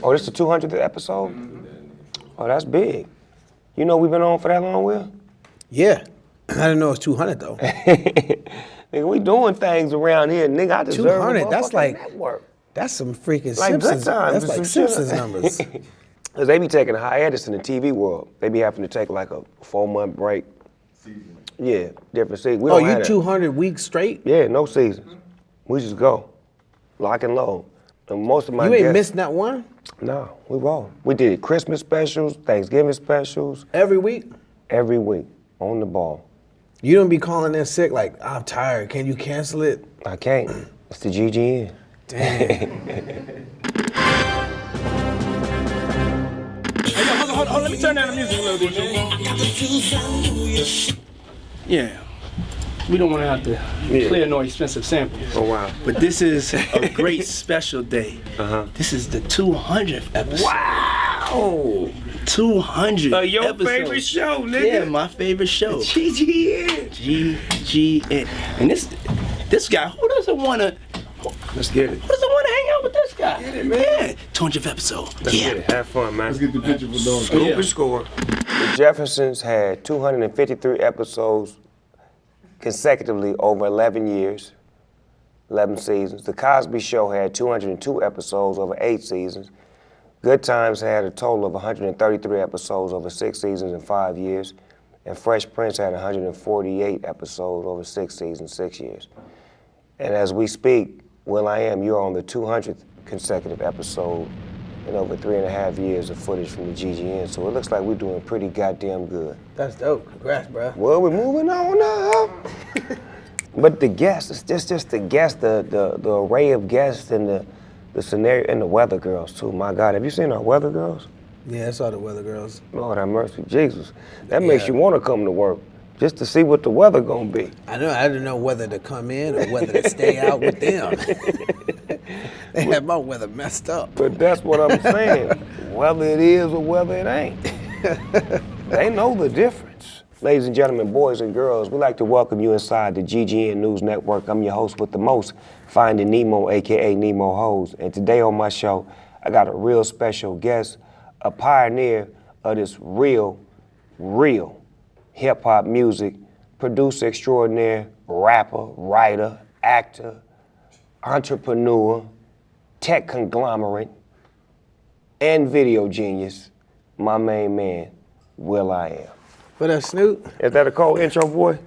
Oh, this is the 200th episode? Oh, that's big. You know we've been on for that long, Will? Yeah. I didn't know it was 200 though. Nigga, we doing things around here. Nigga, I deserve 200, that's like, network. that's some freaking Like Simpsons. good times. That's like Simpsons numbers. Because they be taking a hiatus in the TV world. They be having to take like a 4-month break. Season. Yeah, different seasons. We Oh, don't have you that. 200 weeks straight? Yeah, no seasons. We just go. Lock and load. And most of my You ain't guests, missed not one? No, we roll. We did Christmas specials, Thanksgiving specials. Every week? Every week, on the ball. You don't be calling in sick like, I'm tired, can you cancel it? I can't. It's the GGN. Damn. Hey, hold on, let me turn down the music a little bit, man. Yeah. We don't want to have to clear no expensive samples. Oh, wow. But this is a great special day. This is the 200th episode. Wow! 200 Your episodes. favorite show, nigga. Yeah, my favorite show. GGN. GGN. And this guy, who doesn't want to... Let's get it. Who doesn't want to hang out with this guy? Get it, man. Yeah. 200th episode. Let's get it. Have fun, man. Let's get the picture for Dawn. Snoop and score. The Jeffersons had 253 episodes consecutively over 11 years, 11 seasons. The Cosby Show had 202 episodes over 8 seasons. Good Times had a total of 133 episodes over 6 seasons and 5 years. And Fresh Prince had 148 episodes over 6 seasons, 6 years. And as we speak, Will.I.Am, you're on the 200th consecutive episode in over 3.5 years of footage from the GGN. So it looks like we're doing pretty goddamn good. That's dope. Congrats, bro. Well, we're moving on up. But the guests, it's just the guests, the array of guests and the scenario, and the weather girls too. My God, have you seen our weather girls? Yeah, I saw the weather girls. Lord have mercy, Jesus. That makes you want to come to work just to see what the weather gonna be. I didn't know whether to come in or whether to stay out with them. They had my weather messed up. But that's what I'm saying. Whether it is or whether it ain't. They know the difference. Ladies and gentlemen, boys and girls, we'd like to welcome you inside the GGN News Network. I'm your host with the most, Finding Nemo, AKA Nemo Hose. And today on my show, I got a real special guest, a pioneer of this real hip-hop music, producer extraordinaire, rapper, writer, actor, entrepreneur, tech conglomerate, and video genius, my main man, Will.I.Am. What up, Snoop? Is that a cold intro, boy?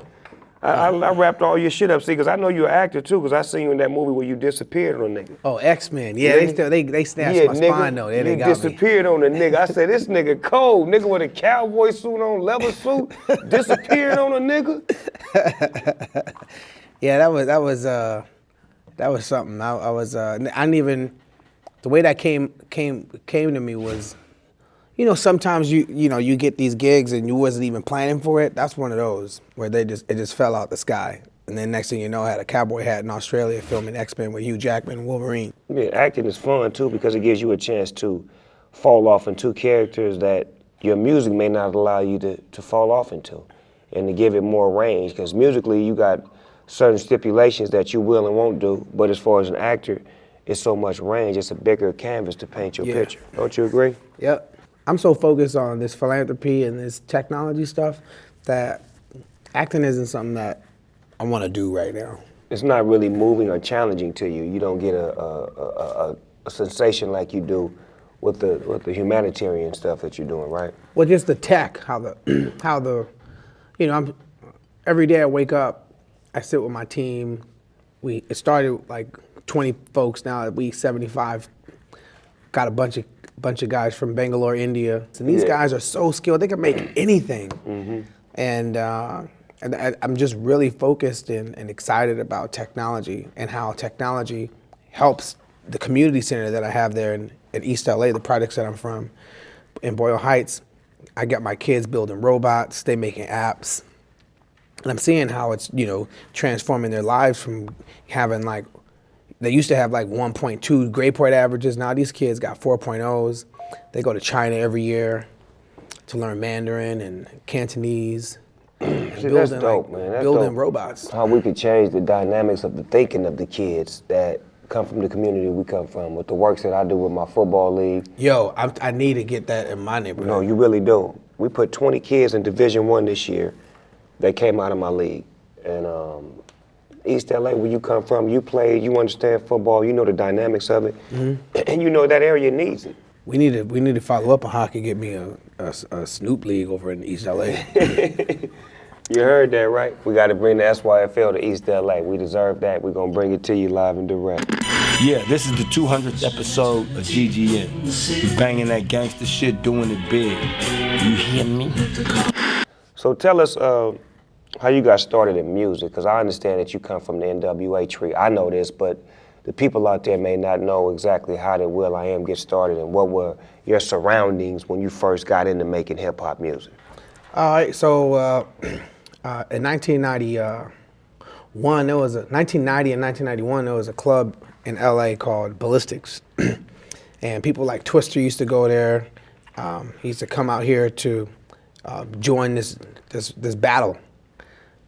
I wrapped all your shit up, see, because I know you're an actor too, because I seen you in that movie where you disappeared on a nigga. Oh, X-Men. Yeah, they snatched my spine though. Yeah, they got you disappeared on a nigga. I said, this nigga cold. Nigga with a cowboy suit on, leather suit, disappeared on a nigga. Yeah, that was something. I didn't even, the way that came to me was, you know, sometimes you get these gigs and you wasn't even planning for it. That's one of those where it just fell out the sky. And then next thing you know, I had a cowboy hat in Australia filming X-Men with Hugh Jackman and Wolverine. Yeah, acting is fun too because it gives you a chance to fall off into characters that your music may not allow you to fall off into, and to give it more range. Because musically, you got certain stipulations that you will and won't do, but as far as an actor, it's so much range. It's a bigger canvas to paint your picture. Don't you agree? Yep. I'm so focused on this philanthropy and this technology stuff that acting isn't something that I want to do right now. It's not really moving or challenging to you. You don't get a sensation like you do with the humanitarian stuff that you're doing, right? Well, just the tech, every day I wake up, I sit with my team. It started like 20 folks, now we 75. Got a bunch of guys from Bangalore, India. And these guys are so skilled, they can make anything. Mm-hmm. And I'm just really focused and excited about technology and how technology helps the community center that I have there in East LA, the projects that I'm from, in Boyle Heights. I got my kids building robots, they making apps. And I'm seeing how it's, transforming their lives from having they used to have 1.2 grade point averages. Now these kids got 4.0s. They go to China every year to learn Mandarin and Cantonese. See, that's dope, man. That's building dope. robots. How we could change the dynamics of the thinking of the kids that come from the community we come from, with the works that I do with my football league. Yo, I need to get that in my neighborhood. No, you really do. We put 20 kids in Division I this year that came out of my league. And East LA, where you come from, you played, you understand football, you know the dynamics of it, and you know that area needs it. We need to follow up on how I can get me a Snoop league over in East LA. You heard that, right? We got to bring the SYFL to East LA. We deserve that. We're going to bring it to you live and direct. Yeah, this is the 200th episode of GGN. We banging that gangster shit, doing it big. You hear me? So tell us how you got started in music, because I understand that you come from the NWA tree. I know this, but the people out there may not know exactly how did Will.I.Am get started and what were your surroundings when you first got into making hip-hop music. All right, so in 1990 and 1991, there was a club in LA called Ballistics. And people like Twister used to go there. He used to come out here to join this battle.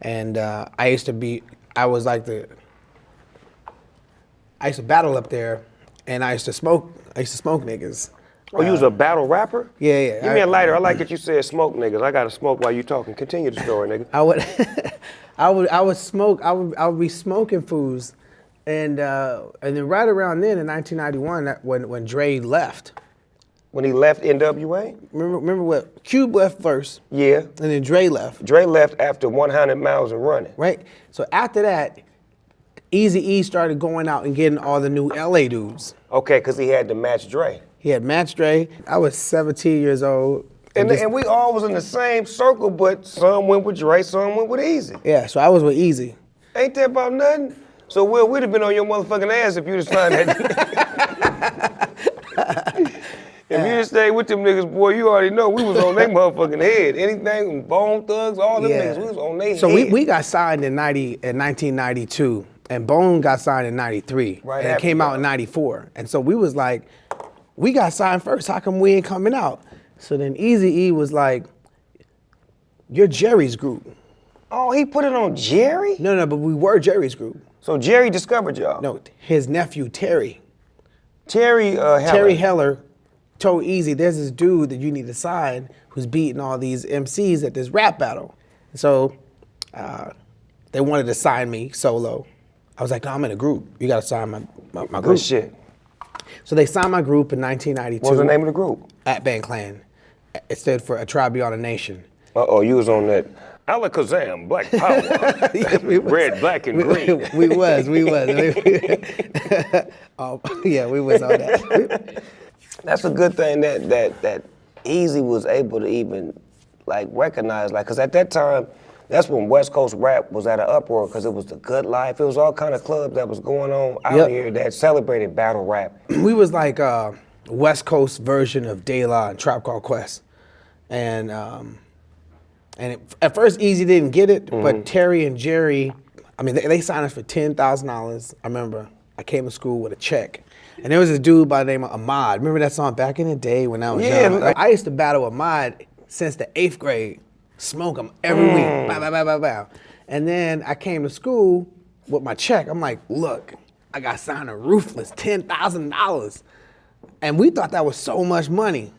And I used to battle up there, and I used to smoke niggas. Oh, you was a battle rapper? Yeah. Give me a lighter. I like that you said smoke niggas. I gotta smoke while you talking. Continue the story, nigga. I would be smoking fools, and then right around then in 1991, when Dre left. When he left NWA? Remember what Cube left first? Yeah. And then Dre left. Dre left after 100 miles of running. Right. So after that, Eazy E started going out and getting all the new LA dudes. Okay, because he had to match Dre. He had matched Dre. I was 17 years old. And we all was in the same circle, but some went with Dre, some went with Eazy. Yeah, so I was with Eazy. Ain't that about nothing? So Will, we'd have been on your motherfucking ass if you'd have signed that. If you just stayed with them niggas, boy, you already know we was on their motherfucking head. Anything, Bone Thugs, all them niggas, we was on their head. So we got signed in 1992, and Bone got signed in 93. Right, and it came out in 94. And so we was like, we got signed first, how come we ain't coming out? So then Eazy E was like, you're Jerry's group. Oh, he put it on Jerry? No, but we were Jerry's group. So Jerry discovered y'all? No, his nephew, Terry. Terry Heller told Eazy, there's this dude that you need to sign who's beating all these MCs at this rap battle. So they wanted to sign me solo. I was like, no, I'm in a group. You gotta sign my group. Good shit. So they signed my group in 1992. What was the name of the group? At Band Clan. It stood for A Tribe Beyond a Nation. Uh-oh, you was on that Alakazam, Black Power, red, black, and green. We was. Yeah, we was on that. That's a good thing that Eazy was able to even like recognize, like, cause at that time, that's when West Coast rap was at an uproar, cause it was the Good Life. It was all kind of clubs that was going on out here that celebrated battle rap. We was like a West Coast version of De La and Tribe Called Quest, and at first Eazy didn't get it, but Terry and Jerry, I mean, they signed us for $10,000. I remember I came to school with a check. And there was this dude by the name of Ahmad. Remember that song back in the day when I was young? Like, I used to battle Ahmad since the 8th grade. Smoke him every week. Bow, bow, bow, bow, bow. And then I came to school with my check. I'm like, look, I got signed to Ruthless, $10,000. And we thought that was so much money.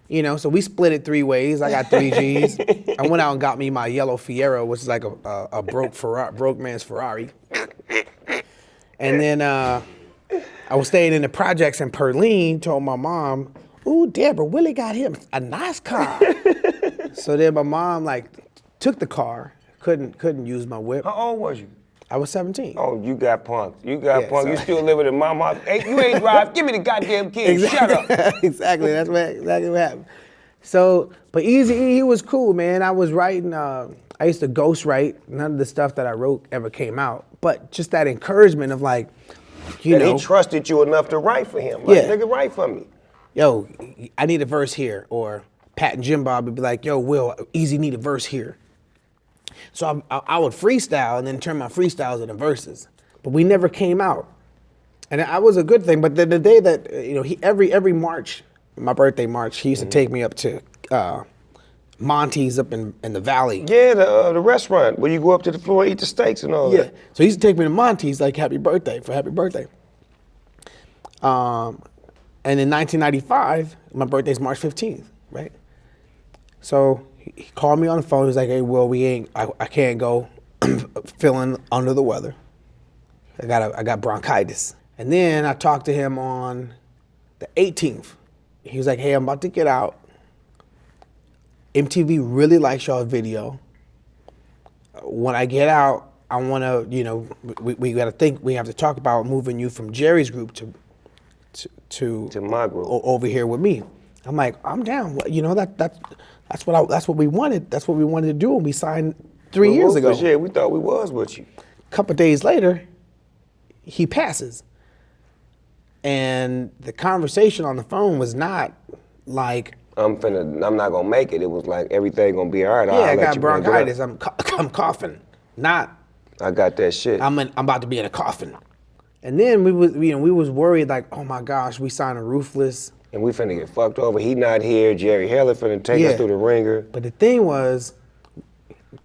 You know, so we split it 3 ways. I got 3 G's. I went out and got me my yellow Fiero, which is like a broke man's Ferrari. And then I was staying in the projects in Perline, told my mom, ooh, Deborah, Willie got him a nice car. So then my mom like took the car, couldn't use my whip. How old was you? I was 17. Oh, you got punked. You still living in mama house. Hey, you ain't drive. Give me the goddamn kid. Shut up. Exactly. That's exactly what happened. So, but Eazy E, he was cool, man. I was writing. I used to ghostwrite. None of the stuff that I wrote ever came out. But just that encouragement of like, you know, he trusted you enough to write for him. Like, nigga, write for me. Yo, I need a verse here. Or Pat and Jim Bob would be like, yo, Will, Eazy need a verse here. So I would freestyle and then turn my freestyles into verses. But we never came out. And that was a good thing. But the day that, you know, he every March, my birthday March, he used to take me up to Monty's up in the valley. Yeah, the restaurant where you go up to the floor and eat the steaks and all that. So he used to take me to Monty's like happy birthday. And in 1995, my birthday's March 15th, right? So he called me on the phone. He's like, "Hey, Will, I can't go. I'm feeling under the weather. I got bronchitis." And then I talked to him on the 18th. He was like, "Hey, I'm about to get out. MTV really likes y'all's video. When I get out, I want to, we got to think. We have to talk about moving you from Jerry's group to my group over here with me." I'm like, "I'm down. That's what we wanted. That's what we wanted to do when we signed 3 years ago." Yeah, we thought we was with you. A couple of days later, he passes, and the conversation on the phone was not like, I'm not gonna make it. It was like everything gonna be all right. "Yeah, I got bronchitis. I'm coughing." Not, I got that shit. I'm about to be in a coffin. And then we was worried like, "Oh my gosh, we signed a Ruthless. And we finna get fucked over. He not here. Jerry Heller finna take us through the ringer." But the thing was,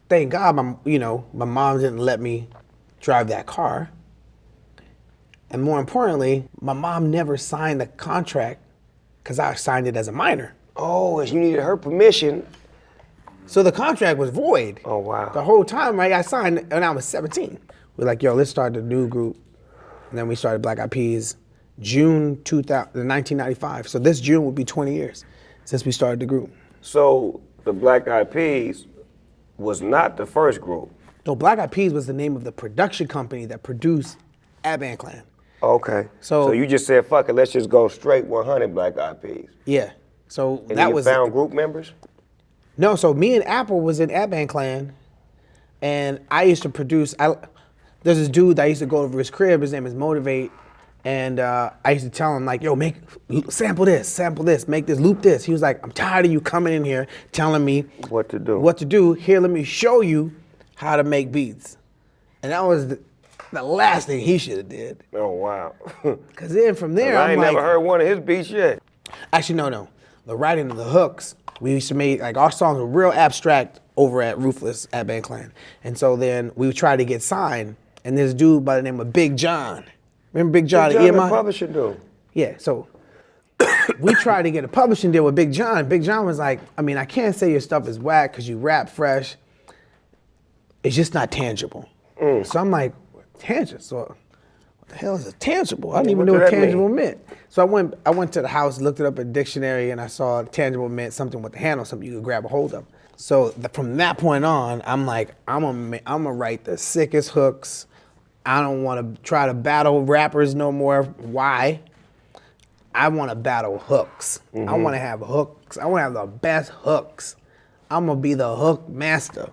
thank God, my mom didn't let me drive that car. And more importantly, my mom never signed the contract because I signed it as a minor. Oh, you needed her permission. So the contract was void. Oh, wow. The whole time, right? I signed when I was 17. We're like, "Yo, let's start a new group." And then we started Black Eyed Peas June 1995. So this June will be 20 years since we started the group. So the Black Eyed Peas was not the first group. No, Black Eyed Peas was the name of the production company that produced Ant Clan. Okay. So you just said, "Fuck it, let's just go straight 100 Black Eyed Peas." Yeah. So And that you was found group members? No, so me and Apple was in Ant Clan, and I used to produce. There's this dude that I used to go over his crib. His name is Motivate, and I used to tell him like, "Yo, sample this, make this, loop this." He was like, "I'm tired of you coming in here telling me What to do. What to do. Here, let me show you how to make beats." And that was the last thing he should have did. Oh, wow. Cause then from there, I ain't I'm never heard one of his beats yet. Actually, no. The writing of the hooks, we used to make, like, our songs were real abstract over at Ruthless at Band Clan. And so then we would try to get signed, and this dude by the name of Big John. Remember Big John at Big John, EMI? the publishing dude. Yeah, so we tried to get a publishing deal with Big John. Big John was like, I can't say your stuff is whack because you rap fresh. It's just not tangible. So I'm like, tangible? So what the hell is a tangible? I didn't even know what tangible meant. So I went to the house, looked it up in a dictionary, and I saw tangible meant something with a handle, something you could grab a hold of. So from that point on, I'm like, I'm gonna write the sickest hooks. I don't want to try to battle rappers no more. Why? I want to battle hooks. Mm-hmm. I want to have hooks. I want to have the best hooks. I'm gonna be the hook master.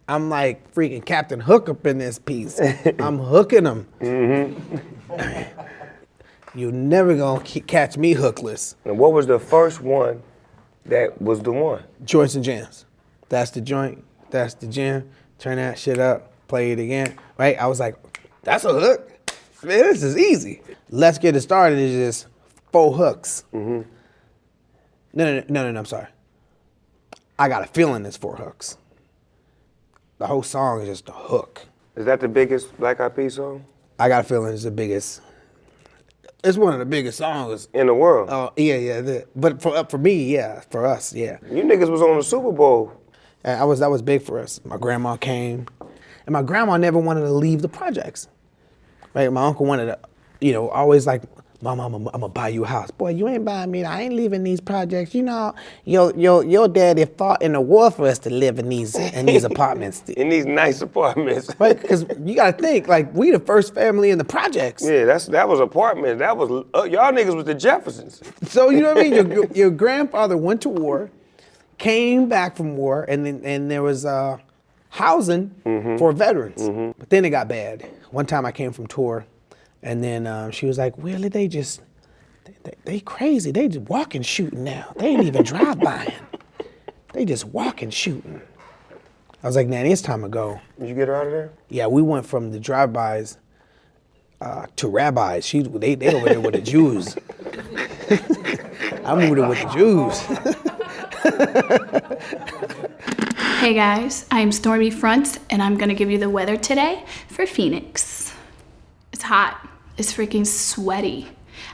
I'm like freaking Captain Hook up in this piece. I'm hooking them. Mm-hmm. You're never gonna catch me hookless. And what was the first one that was the one? Joints and jams. That's the joint. That's the jam. Turn that shit up. Play it again. Right? I was like, that's a hook. Man, this is easy. Let's get it started. It's just 4 hooks. Mm-hmm. No, I'm sorry. I got a feeling it's 4 hooks. The whole song is just a hook. Is that the biggest Black Eyed Peas song? I got a feeling it's the biggest. It's one of the biggest songs in the world. Oh yeah. But for me, yeah. For us, yeah. You niggas was on the Super Bowl. And that was big for us. My grandma came, and my grandma never wanted to leave the projects. Right? My uncle wanted to, always like, "Mom, I'm gonna buy you a house." "Boy, you ain't buying me. I ain't leaving these projects. Your daddy fought in the war for us to live in these apartments. In these nice apartments. Right? Because you gotta think, like, we the first family in the projects. Yeah, that was apartments. That was y'all niggas was the Jeffersons. So you know what I mean? Your grandfather went to war, came back from war, and there was housing for veterans. Mm-hmm. But then it got bad. One time I came from tour. And then she was like, "Willie, they crazy. They just walking shooting now. They ain't even drive-buying. They just walking shooting." I was like, "Nanny, it's time to go." Did you get her out of there? Yeah, we went from the drive-bys to rabbis. They over there with the Jews. I moved it with the Jews. Hey guys, I'm Stormy Fronts, and I'm gonna give you the weather today for Phoenix. It's hot. It's freaking sweaty.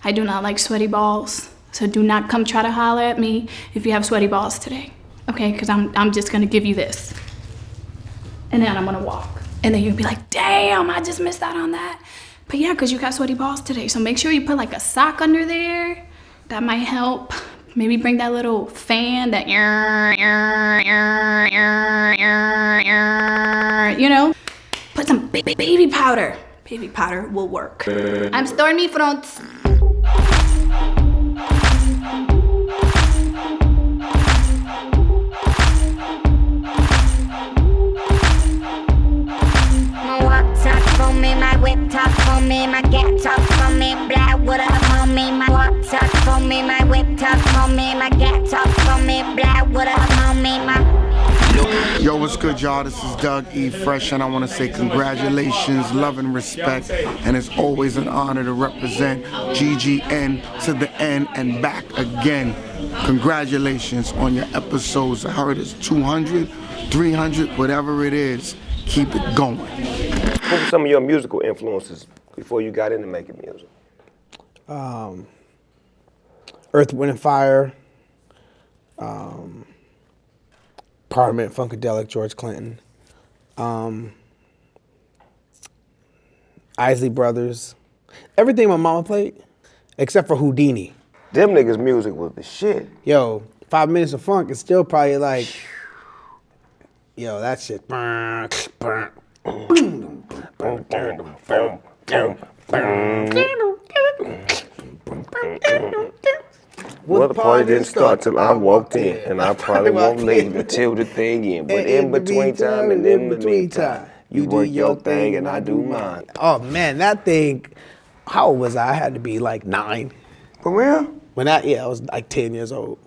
I do not like sweaty balls. So do not come try to holler at me if you have sweaty balls today. Okay, because I'm just gonna give you this. And then I'm gonna walk. And then you'll be like, damn, I just missed out on that. But yeah, because you got sweaty balls today. So make sure you put like a sock under there. That might help. Maybe bring that little fan that, you know, put some baby powder. Baby powder will work. I'm Stormy Front. My walk talk for me, my whip talk for me, my gat talk for me, blah, what up, homie? My walk talk for me, my whip talk for me, my gat talk for me, blah, what up, homie? Yo, what's good, y'all? This is Doug E. Fresh, and I want to say congratulations, love, and respect. And it's always an honor to represent GGN to the end and back again. Congratulations on your episodes. I heard it's 200, 300, whatever it is. Keep it going. What were some of your musical influences before you got into making music? Earth, Wind, and Fire. Parliament, Funkadelic, George Clinton. Isley Brothers. Everything my mama played, except for Houdini. Them niggas' music was the shit. Yo, 5 minutes of funk is still probably like, yo, that shit. Well, the party didn't start till I walked in, and I probably won't leave until the thing in. But in between time and in between time, you do your thing and I do mine. Oh man, that thing, how old was I? I had to be like 9. For real? I was like 10 years old.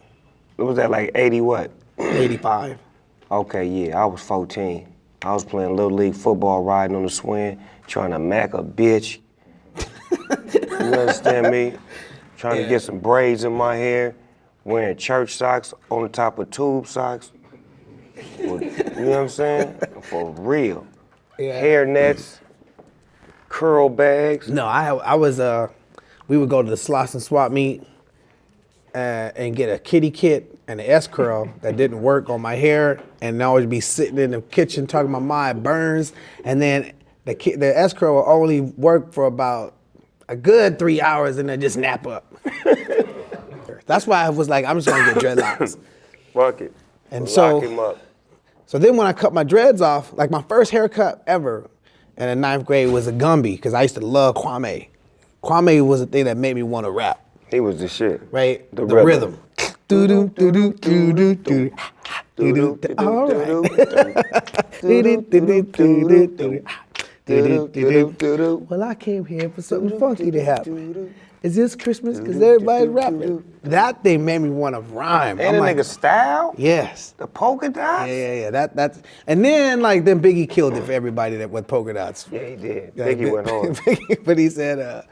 It was that like 80 what? 85. Okay, yeah, I was 14. I was playing Little League football, riding on the swing, trying to mack a bitch. You understand me? Trying to get some braids in my hair, wearing church socks on the top of tube socks. You know what I'm saying? For real. Yeah. Hair nets, curl bags. No, I was, we would go to the Sloss and Swap meet and get a kitty kit and an S-curl that didn't work on my hair, and I would be sitting in the kitchen talking about my burns, and then the S-curl will only work for about a good 3 hours and then just snap up. That's why I was like, I'm just gonna get dreadlocks. Fuck it. And Lock him up. So then when I cut my dreads off, like my first haircut ever in the 9th grade was a Gumby, because I used to love Kwame. Kwame was the thing that made me want to rap, He was the shit. right? The rhythm. Do-do, do-do, do-do, do-do. Do-do, all right. Well, I came here for something funky to happen. Is this Christmas? Because everybody's rapping. That thing made me want to rhyme. And I'm the like, nigga style? yes. The polka dots? Yeah. That's and then like then Biggie killed it for everybody that with polka dots. Yeah, he did. Like, Biggie went hard. But he said,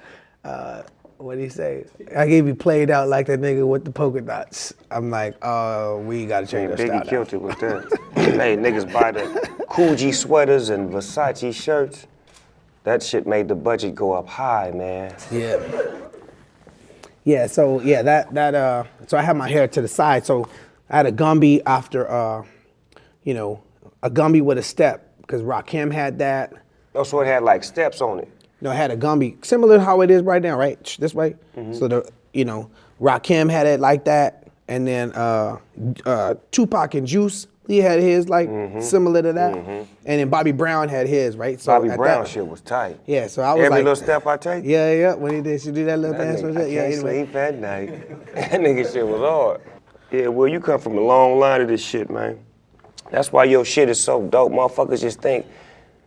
what did he say? I gave you played out like that nigga with the polka dots. I'm like, we gotta change our style. Biggie killed it with that. Made niggas buy the Coogee sweaters and Versace shirts. That shit made the budget go up high, man. Yeah. Yeah, so so I had my hair to the side. So I had a Gumby after, a Gumby with a step, because Rakim had that. Oh, so it had like steps on it. I had a Gumby, similar to how it is right now, right? This way. Mm-hmm. So Rakim had it like that, and then Tupac and Juice, he had his like similar to that, and then Bobby Brown had his, right? So Bobby at Brown that, shit was tight. Yeah, so I was Every like, little step I take. yeah, when he did, she did that little That dance. nigga, I Yeah, can't anyway. sleep at night. That nigga shit was hard. Yeah, well, you come from a long line of this shit, man. That's why your shit is so dope. Motherfuckers just think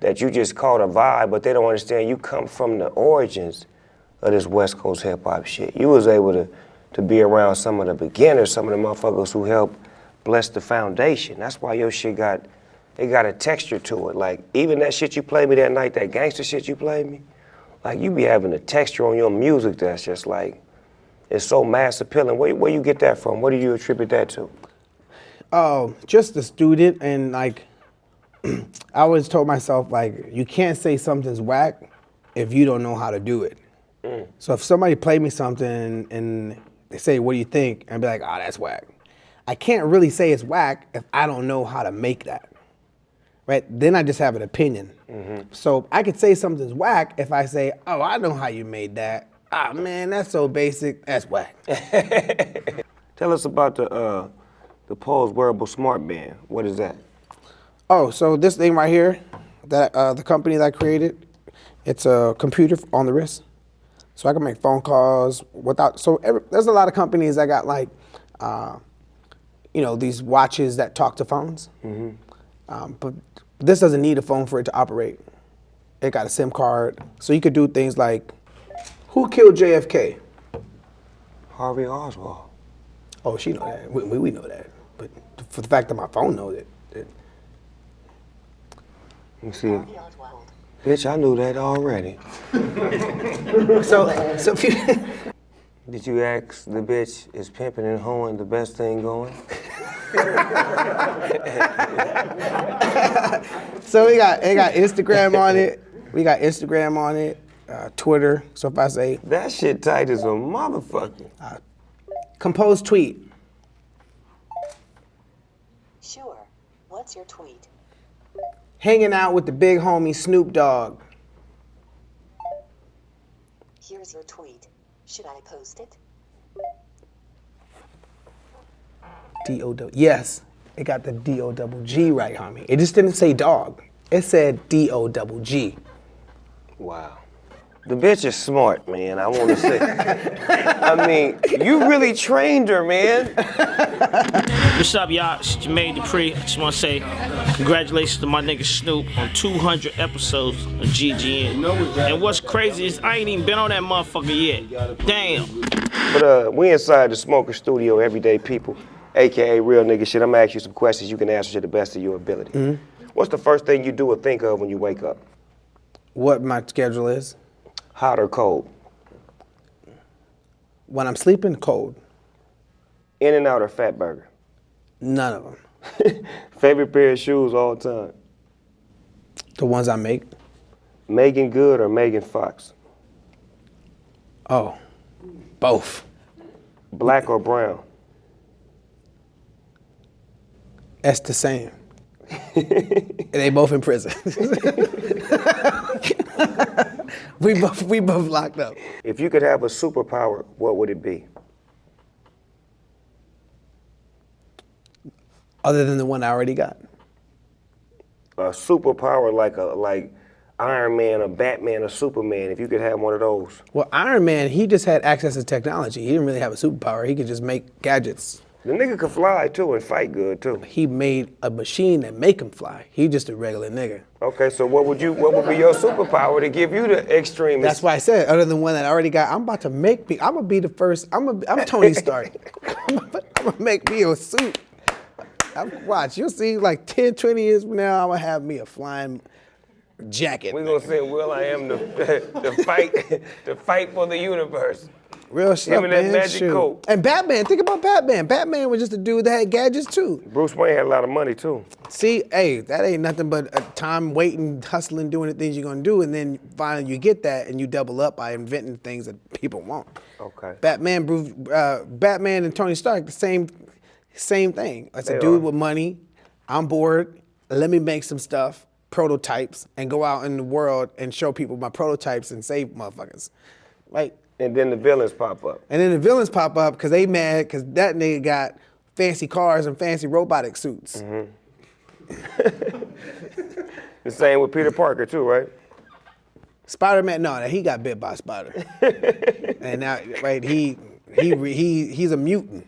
that you just caught a vibe, but they don't understand you come from the origins of this West Coast hip hop shit. You was able to be around some of the beginners, some of the motherfuckers who helped bless the foundation. That's why your shit got a texture to it. Like, even that shit you played me that night, that gangster shit you played me, like, you be having a texture on your music that's just like, it's so mass appealing. Where you get that from? What do you attribute that to? Just a student, and like, I always told myself, like, you can't say something's whack if you don't know how to do it. So if somebody played me something and they say, what do you think? And I'd be like, oh, that's whack. I can't really say it's whack if I don't know how to make that, right? Then I just have an opinion. So I could say something's whack if I say, oh, I know how you made that. Ah, man, that's so basic, that's whack. Tell us about the Pulse wearable smart band. What is that? Oh, so this thing right here, that the company that I created, it's a computer on the wrist. So I can make phone calls without, there's a lot of companies that got like, these watches that talk to phones. But this doesn't need a phone for it to operate. It got a SIM card. So you could do things like, who killed JFK? Harvey Oswald. Oh, she know that. We know that. But for the fact that my phone knows it. Let me see. Bitch, I knew that already. So if you Did you ask the bitch, is pimping and hoeing the best thing going? So we got Instagram on it. We got Instagram on it, Twitter. So if I say That shit tight as a motherfucker. compose tweet, Sure. What's your tweet? hanging out with the big homie Snoop Dogg. Here's your tweet. Should I post it? D-O-W. Yes, it got the D-O-double-G right, homie. It just didn't say dog. It said D-O-double-G. Wow. The bitch is smart, man, I want to say. I mean, you really trained her, man. What's up, y'all? It's Jermaine Dupree. I just want to say congratulations to my nigga Snoop on 200 episodes of GGN. And what's crazy is I ain't even been on that motherfucker yet. Damn. But we inside the Smoker Studio, everyday people, AKA real nigga shit. I'm gonna ask you some questions you can answer to the best of your ability. What's the first thing you do or think of when you wake up? What my schedule is? Hot or cold? When I'm sleeping, cold. In-N-Out or Fat Burger? None of them. Favorite pair of shoes all time? The ones I make. Megan Good or Megan Fox? Oh, both. Black or brown? That's the same. They both in prison. we both locked up. If you could have a superpower, what would it be? Other than the one I already got. A superpower like Iron Man or Batman or Superman, if you could have one of those. Well, Iron Man, he just had access to technology. He didn't really have a superpower. He could just make gadgets. The nigga could fly too and fight good too. He made a machine that make him fly. He just a regular nigga. Okay, so what would be your superpower to give you the extremist? That's why I said, other than one that I already got, I'm about to make me, I'm gonna be the first, I'm Tony Stark. I'm gonna make me a suit. Watch, you'll see like 10, 20 years from now, I'm gonna have me a flying jacket. We're gonna send Will.I.Am to fight for the universe. Real shit, Him in that man. magic Shoot. coat. And Batman, think about Batman. Batman was just a dude that had gadgets too. Bruce Wayne had a lot of money too. See, hey, that ain't nothing but a time waiting, hustling, doing the things you're gonna do, and then finally you get that and you double up by inventing things that people want. Okay. Batman and Tony Stark, the same thing. It's a They dude are. with money. I'm bored. Let me make some stuff, prototypes, and go out in the world and show people my prototypes and save motherfuckers. Right? And then the villains pop up. And then the villains pop up because they mad because that nigga got fancy cars and fancy robotic suits. The same with Peter Parker too, right? Spider-Man, no, he got bit by a spider. And now, right, he's a mutant.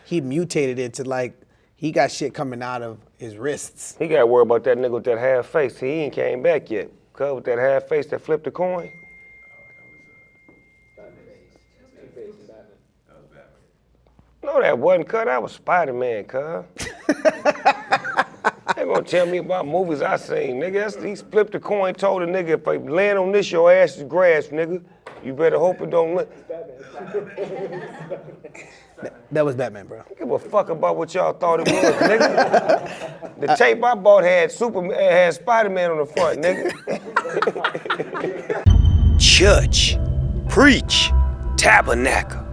He mutated into like, he got shit coming out of his wrists. He got worried about that nigga with that half face. He ain't came back yet. Cuz with that half face that flipped the coin. No, that wasn't cuz. That was Spider-Man, cuz. They gonna tell me about movies I seen, nigga. He flipped the coin, told the nigga, if I land on this, your ass is grass, nigga. You better hope it don't land. That was Batman, bro. Give a fuck about what y'all thought it was, nigga. The tape I bought had Spider-Man on the front, nigga. Church Preach, tabernacle.